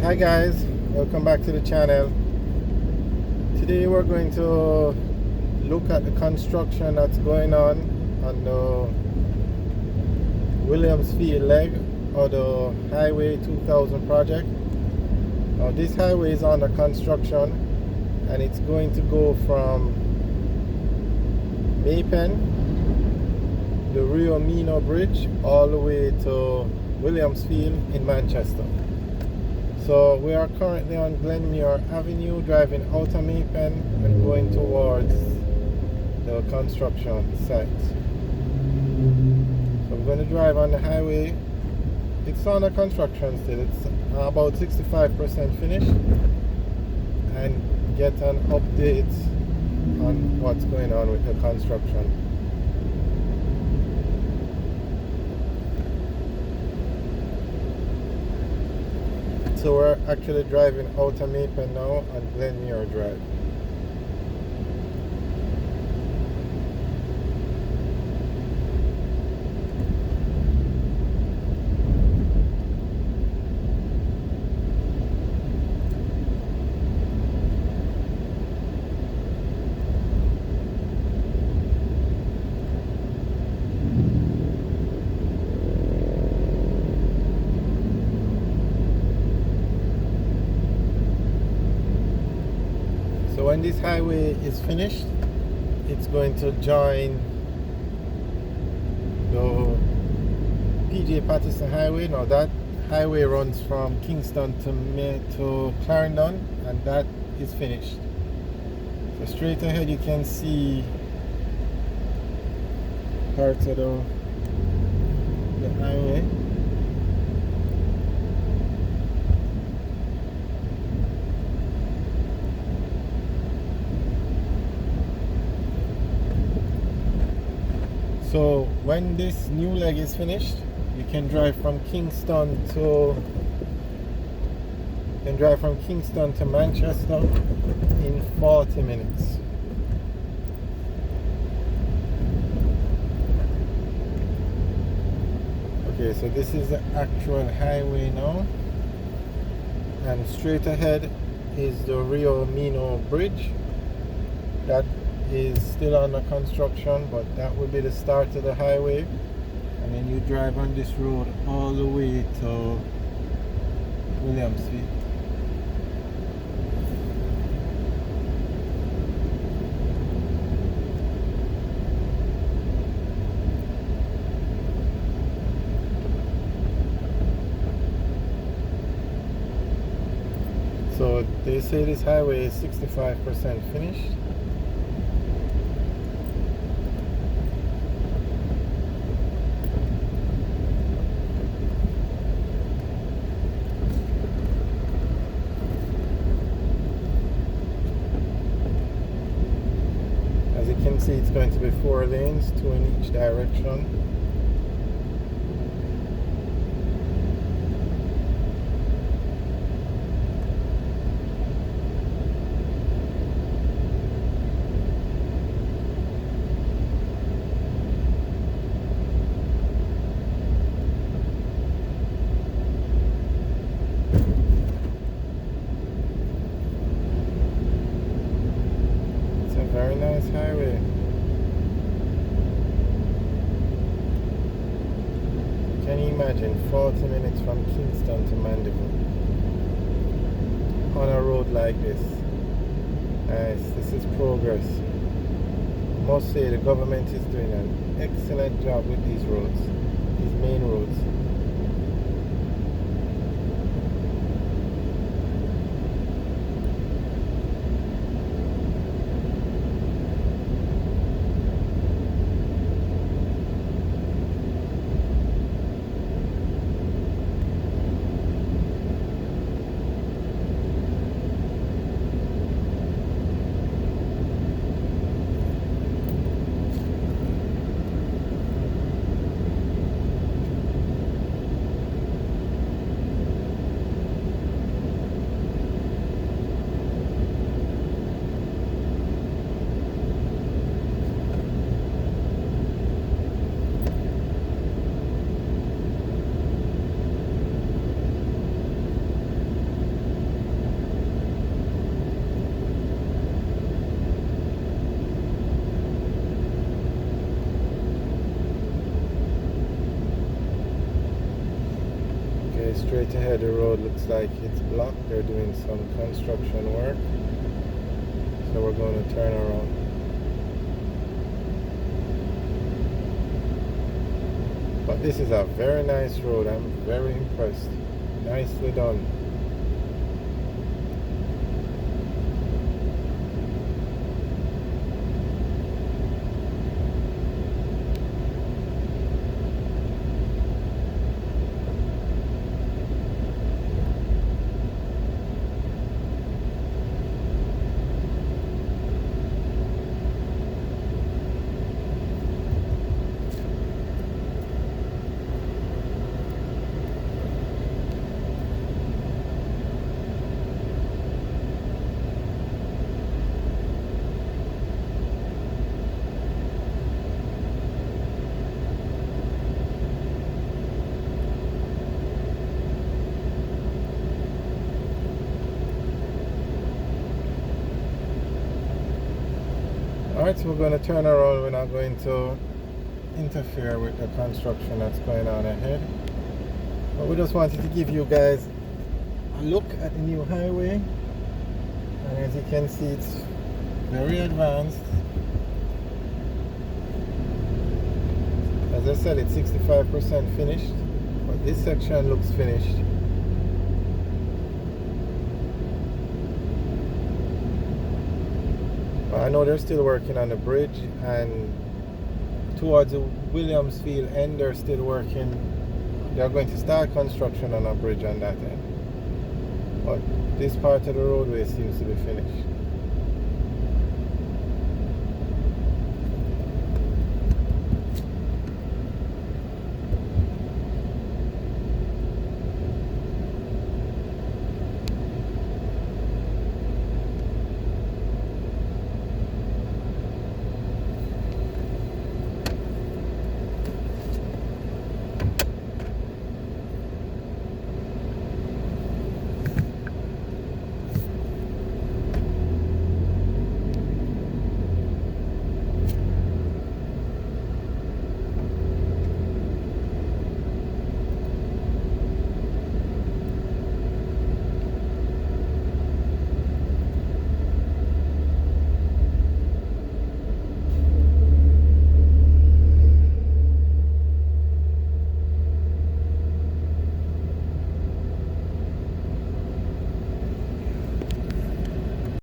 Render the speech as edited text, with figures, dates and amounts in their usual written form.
Hi guys, welcome back to the channel. Today we're going to look at the construction that's going on the Williams Field leg or the Highway 2000 project. Now this highway is under construction and it's going to go from Maypen, the Rio Mino Bridge, all the way to Williams Field in Manchester. So we are currently on Glenmuir Avenue, driving out of Maypen and going towards the construction site. So we're going to drive on the highway. It's under construction still. It's about 65% finished, and get an update on what's going on with the construction. So we're actually driving out of Maypen now on Glenmuir Drive. So when this highway is finished, it's going to join the PJ Patterson Highway. Now that highway runs from Kingston to Clarendon, and that is finished. So straight ahead you can see parts of the highway. So when this new leg is finished, you can drive from Kingston to Manchester in 40 minutes. Okay, so this is the actual highway now, and straight ahead is the Rio Mino Bridge. That is still under construction, but that will be the start of the highway, and then you drive on this road all the way to Williams Field. So they say this highway is 65% finished. As you can see, it's going to be 4 lanes, 2 in each direction. It's a very nice highway. Can you imagine 40 minutes from Kingston to Mandeville on a road like this? Nice, this is progress. I must say the government is doing an excellent job with these roads, these main roads. Straight ahead, the road looks like it's blocked. They're doing some construction work. So we're going to turn around. But this is a very nice road. I'm very impressed. Nicely done. Alright, so we're going to turn around. We're not going to interfere with the construction that's going on ahead. But we just wanted to give you guys a look at the new highway. And as you can see, it's very advanced. As I said, it's 65% finished. But this section looks finished. I know they're still working on the bridge, and towards the Williamsfield end they're still working. They're going to start construction on a bridge on that end, but this part of the roadway seems to be finished.